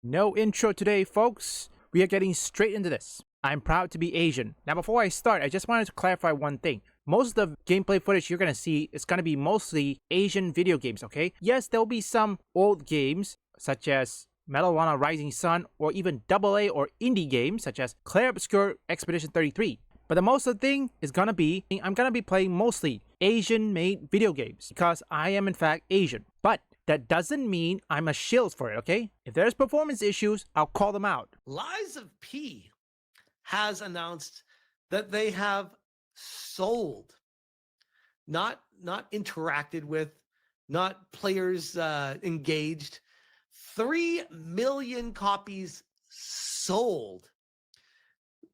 No intro today, folks. We are getting straight into this. I'm proud to be Asian. Now, before I start, I just wanted to clarify one thing. Most of the gameplay footage you're going to see is going to be mostly Asian video games, okay? Yes, there will be some old games, such as Medal of Honor Rising Sun, or even AA or indie games, such as Clair Obscur Expedition 33. But the most of the thing is going to be, I'm going to be playing mostly Asian-made video games, because I am in fact Asian. But that doesn't mean I'm a shield for it, okay? If there's performance issues, I'll call them out. Lies of P has announced that they have sold, not interacted with, not players engaged, 3 million copies sold.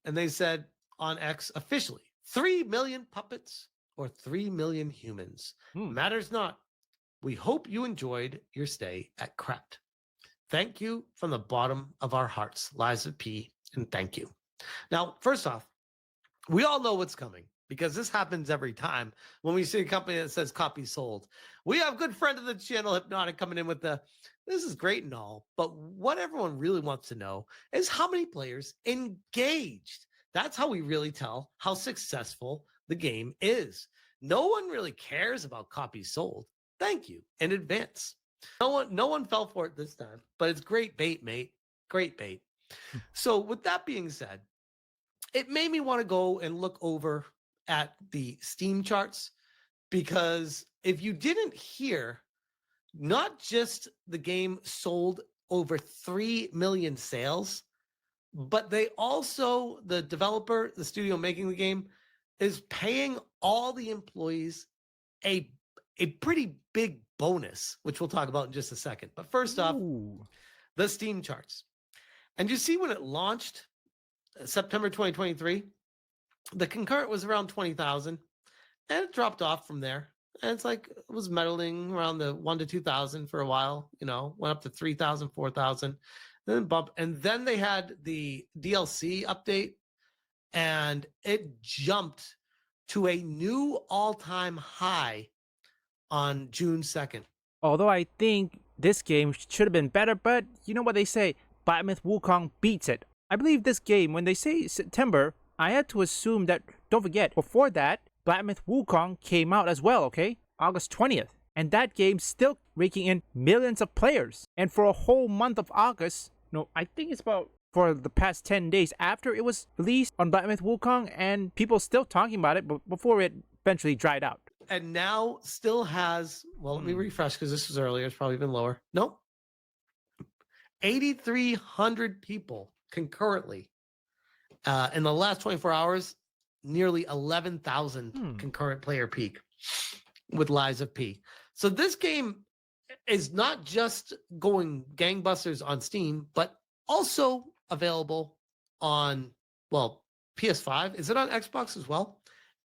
And they said on X officially, 3 million puppets or 3 million humans. Matters not. We hope you enjoyed your stay at Crapped. Thank you from the bottom of our hearts, Lies of P, and thank you. Now, first off, we all know what's coming because this happens every time when we see a company that says copy sold. We have a good friend of the channel, Hypnotic, coming in with this is great and all, but what everyone really wants to know is how many players engaged. That's how we really tell how successful the game is. No one really cares about copies sold. Thank you in advance. No one fell for it this time, but it's great bait, mate. Great bait. So with that being said, it made me want to go and look over at the Steam charts, because if you didn't hear, not just the game sold over 3 million sales, but they also, the developer, the studio making the game, is paying all the employees a pretty big bonus, which we'll talk about in just a second. But first off, the Steam charts. And you see when it launched, September 2023, the concurrent was around 20,000, and it dropped off from there. And it's like, it was meddling around the 1 to 2,000 for a while, went up to 3,000, 4,000, then bump. And then they had the DLC update, and it jumped to a new all-time high on June 2nd. Although I think this game should have been better, but you know what they say, Blacksmith Wukong beats it. I believe this game, when they say September, I had to assume that, don't forget, before that, Blacksmith Wukong came out as well, okay? August 20th. And that game's still raking in millions of players. And for a whole month of August, I think it's about for the past 10 days after it was released on Blacksmith Wukong, and people still talking about it, but before it eventually dried out. And now still has, well, let me refresh because this was earlier. It's probably been lower. Nope. 8,300 people concurrently. In the last 24 hours, nearly 11,000 concurrent player peak with Lies of P. So this game is not just going gangbusters on Steam, but also available on, well, PS5. Is it on Xbox as well?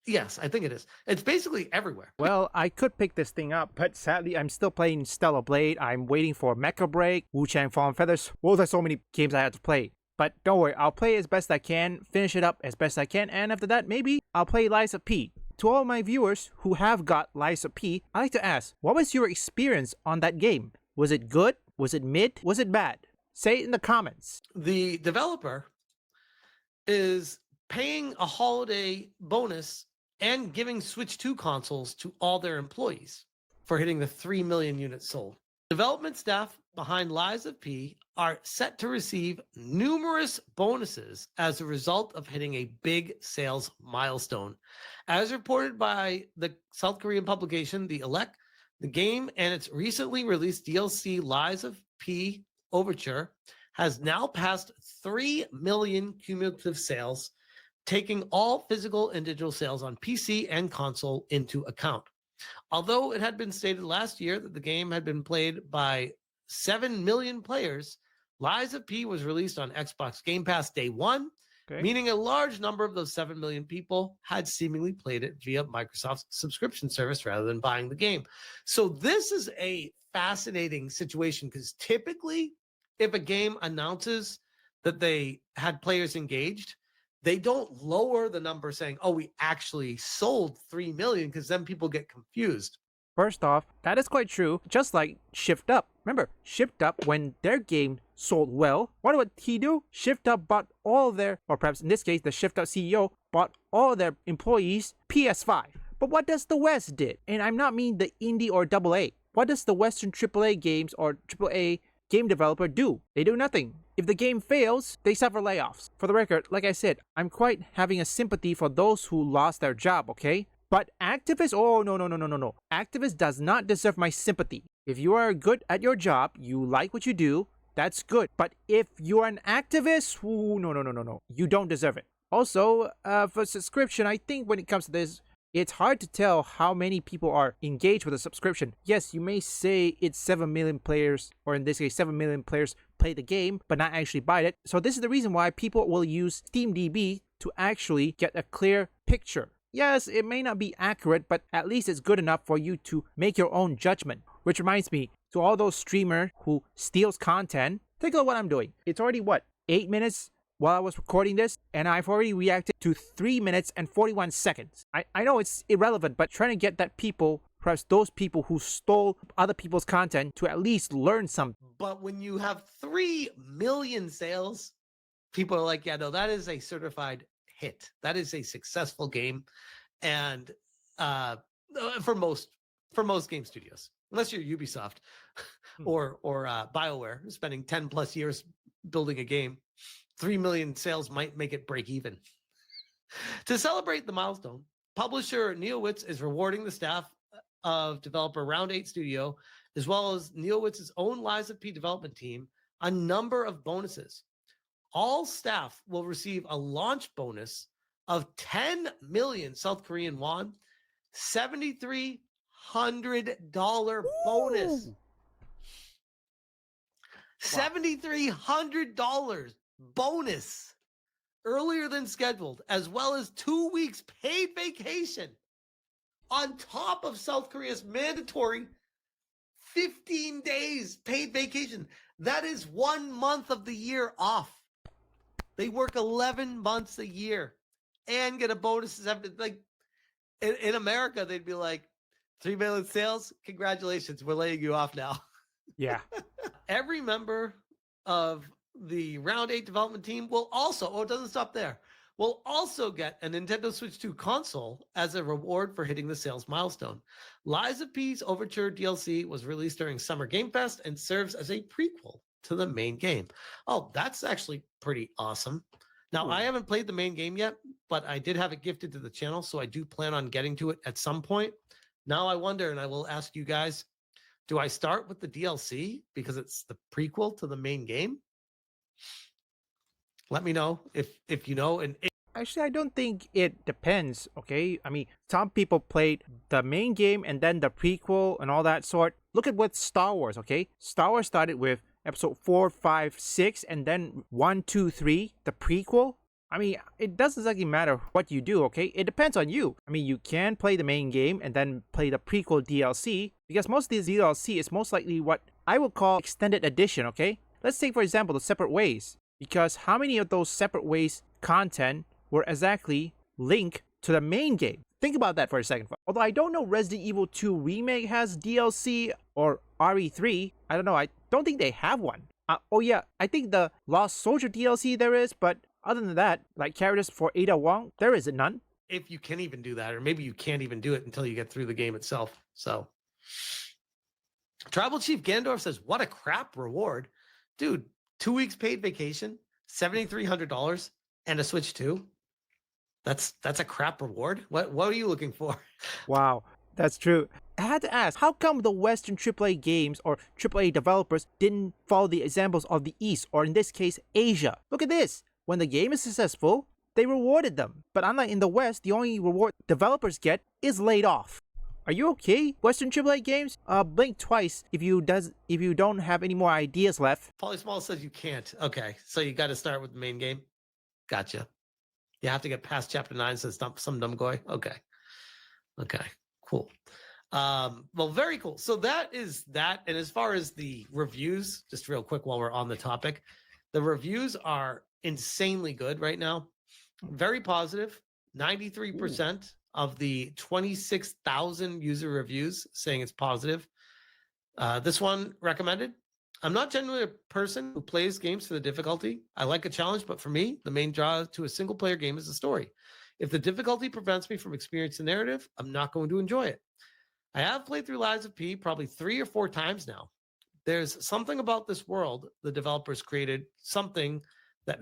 Yes, I think it is. It's basically everywhere. Well, I could pick this thing up, but sadly, I'm still playing Stellar Blade. I'm waiting for Mecha Break, Wu-Chang Fallen Feathers. Well, there's so many games I have to play. But don't worry, I'll play as best I can, finish it up as best I can, and after that, maybe I'll play Lies of P. To all my viewers who have got Lies of P, I'd like to ask, what was your experience on that game? Was it good? Was it mid? Was it bad? Say it in the comments. The developer is paying a holiday bonus and giving Switch 2 consoles to all their employees for hitting the 3 million units sold. Development staff behind Lies of P are set to receive numerous bonuses as a result of hitting a big sales milestone. As reported by the South Korean publication, The Elect, the game and its recently released DLC Lies of P Overture has now passed 3 million cumulative sales, taking all physical and digital sales on PC and console into account. Although it had been stated last year that the game had been played by 7 million players, Lies of P was released on Xbox Game Pass day one, meaning a large number of those 7 million people had seemingly played it via Microsoft's subscription service rather than buying the game. So this is a fascinating situation, because typically if a game announces that they had players engaged, they don't lower the number saying, oh, we actually sold 3 million, because then people get confused. First off, that is quite true, just like Shift Up. Remember, Shift Up, when their game sold well, what would he do? Shift Up bought all their, or perhaps in this case, the Shift Up CEO bought all their employees PS5. But what does the West did? And I'm not mean the indie or AA. What does the Western AAA games or AAA game developer do? They do nothing. If the game fails, they suffer layoffs. For the record, like I said, I'm quite having a sympathy for those who lost their job, okay? But activists, oh no. Activists does not deserve my sympathy. If you are good at your job, you like what you do, that's good. But if you are an activist, ooh, no. You don't deserve it. Also, for subscription, I think when it comes to this, it's hard to tell how many people are engaged with a subscription. Yes, you may say it's 7 million players, or in this case, 7 million players play the game, but not actually buy it. So this is the reason why people will use SteamDB to actually get a clear picture. Yes, it may not be accurate, but at least it's good enough for you to make your own judgment. Which reminds me, to all those streamers who steals content, take a look at what I'm doing. It's already, 8 minutes while I was recording this, and I've already reacted to 3 minutes and 41 seconds. I know it's irrelevant, but trying to get that people, perhaps those people who stole other people's content, to at least learn something. But when you have 3 million sales, people are like, yeah, no, that is a certified hit. That is a successful game. And for most game studios, unless you're Ubisoft or BioWare, spending 10 plus years building a game, 3 million sales might make it break even. To celebrate the milestone, publisher Neowitz is rewarding the staff of developer Round 8 Studio, as well as Neowitz's own Lies of P development team, a number of bonuses. All staff will receive a launch bonus of 10 million South Korean won, $7,300 bonus. Ooh. $7,300 bonus earlier than scheduled, as well as 2 weeks paid vacation on top of South Korea's mandatory 15 days paid vacation. That is 1 month of the year off. They work 11 months a year and get a bonus. Like in America, they'd be like, 3 million sales. Congratulations. We're laying you off now. Yeah. Every member of the Round 8 development team will also, it doesn't stop there, will also get a Nintendo Switch 2 console as a reward for hitting the sales milestone. Lies of P's Overture DLC was released during Summer Game Fest and serves as a prequel to the main game. Oh, that's actually pretty awesome. Now, I haven't played the main game yet, but I did have it gifted to the channel, so I do plan on getting to it at some point. Now I wonder, and I will ask you guys, do I start with the DLC because it's the prequel to the main game? Let me know if you know. And Actually, I don't think it depends, okay? I mean, some people played the main game and then the prequel and all that sort. Look at what Star Wars, okay? Star Wars started with episode 4, 5, 6, and then 1, 2, 3, the prequel. I mean, it doesn't exactly matter what you do, okay? It depends on you. I mean, you can play the main game and then play the prequel DLC, because most of these DLC is most likely what I would call extended edition, okay? Let's take, for example, the Separate Ways, because how many of those Separate Ways content were exactly linked to the main game? Think about that for a second. Although I don't know Resident Evil 2 Remake has DLC or RE3, I don't know, I don't think they have one. Oh yeah, I think the Lost Soldier DLC there is, but other than that, like characters for Ada Wong, there is none. if you can even do that, or maybe you can't even do it until you get through the game itself. So Tribal Chief Gandorf says, what a crap reward. Dude, 2 weeks paid vacation, $7,300, and a Switch 2. That's a crap reward. What are you looking for? Wow, that's true. I had to ask, how come the Western AAA games or AAA developers didn't follow the examples of the East, or in this case, Asia? Look at this. When the game is successful, they rewarded them. But unlike in the West, the only reward developers get is laid off. Are you okay, Western AAA games? Blink twice if you don't have any more ideas left. Polly Small says you can't. Okay, so you got to start with the main game. Gotcha. You have to get past chapter 9, says some dumb guy. Okay, cool. Well, very cool. So that is that. And as far as the reviews, just real quick while we're on the topic, the reviews are insanely good right now. Very positive. 93% of the 26,000 user reviews saying it's positive. This one recommended. I'm not generally a person who plays games for the difficulty. I like a challenge, but for me, the main draw to a single player game is the story. If the difficulty prevents me from experiencing the narrative, I'm not going to enjoy it. I have played through Lies of P probably 3 or 4 times now. There's something about this world the developers created, something that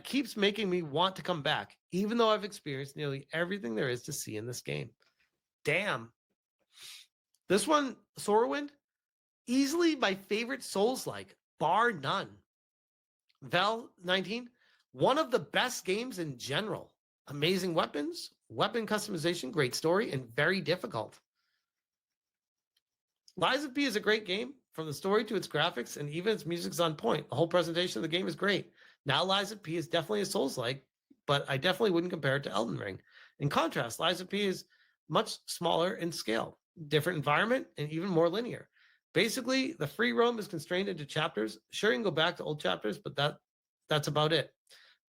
keeps making me want to come back, even though I've experienced nearly everything there is to see in this game. Damn. This one, Sorrowwind, easily my favorite Souls-like, bar none. Val 19, one of the best games in general. Amazing weapons, weapon customization, great story, and very difficult. Lies of P is a great game, from the story to its graphics, and even its music's on point. The whole presentation of the game is great. Now, Lies of P is definitely a Souls-like, but I definitely wouldn't compare it to Elden Ring. In contrast, Lies of P is much smaller in scale, different environment, and even more linear. Basically, the free roam is constrained into chapters. Sure, you can go back to old chapters, but that's about it.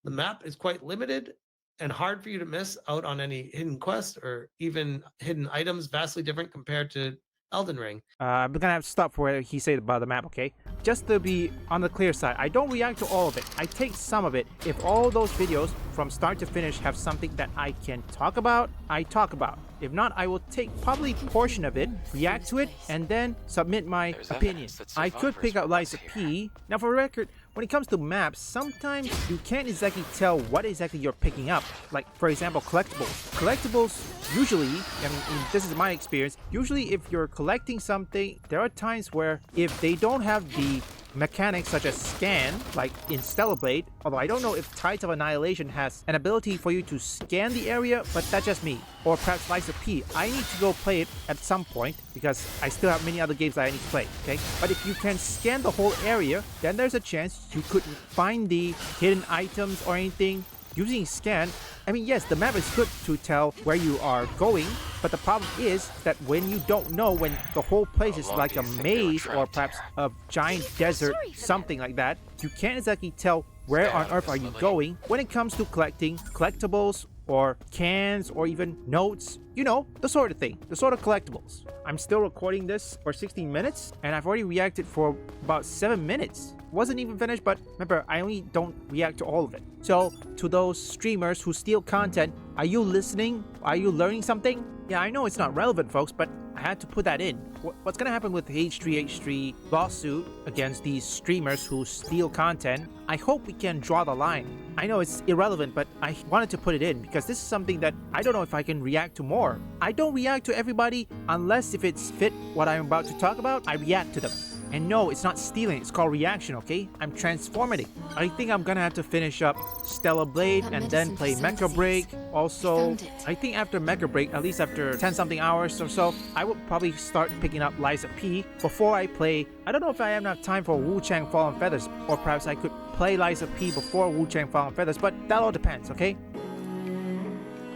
The map is quite limited and hard for you to miss out on any hidden quests or even hidden items, vastly different compared to Elden Ring. I'm gonna have to stop for what he said about the map, okay? Just to be on the clear side, I don't react to all of it. I take some of it. If all those videos from start to finish have something that I can talk about, I talk about. If not, I will take probably a portion of it, react to it, and then submit my opinion. I could pick out Lies of P. Now for the record, when it comes to maps, sometimes you can't exactly tell what exactly you're picking up. Like, for example, collectibles. Collectibles, usually, I mean, this is my experience, usually if you're collecting something, there are times where if they don't have the mechanics such as scan, like in Stellar Blade, although I don't know if Tides of Annihilation has an ability for you to scan the area, but that's just me. Or perhaps Lies of P. I need to go play it at some point because I still have many other games that I need to play, okay? But if you can scan the whole area, then there's a chance you could find the hidden items or anything using scan. I mean, yes, the map is good to tell where you are going, but the problem is that when you don't know, when the whole place is like a maze or perhaps a giant desert, something like that, you can't exactly tell where on earth are you going when it comes to collecting collectibles or cans or even notes, you know, the sort of thing, the sort of collectibles. I'm still recording this for 16 minutes and I've already reacted for about 7 minutes. Wasn't even finished, but remember, I only don't react to all of it. So to those streamers who steal content, are you listening? Are you learning something? Yeah, I know it's not relevant, folks, but I had to put that in. What's gonna happen with the H3H3 lawsuit against these streamers who steal content? I hope we can draw the line. I know it's irrelevant, but I wanted to put it in because this is something that I don't know if I can react to more. I don't react to everybody unless if it's fit what I'm about to talk about, I react to them. And no, it's not stealing, it's called reaction, okay? I'm transformative. I think I'm gonna have to finish up Stellar Blade and then play Mecha Break. Also, I think after Mecha Break, at least after 10 something hours or so, I will probably start picking up Lies of P before I play. I don't know if I have enough time for Wu Chang Fallen Feathers, or perhaps I could play Lies of P before Wu Chang Fallen Feathers, but that all depends, okay?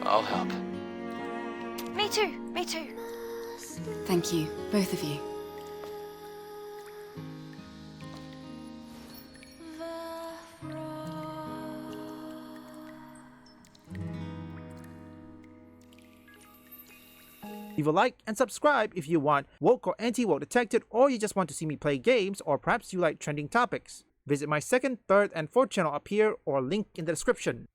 I'll help. Me too, me too. Thank you, both of you. Leave a like and subscribe if you want woke or anti-woke detected, or you just want to see me play games, or perhaps you like trending topics. Visit my second, third, and fourth channel up here or link in the description.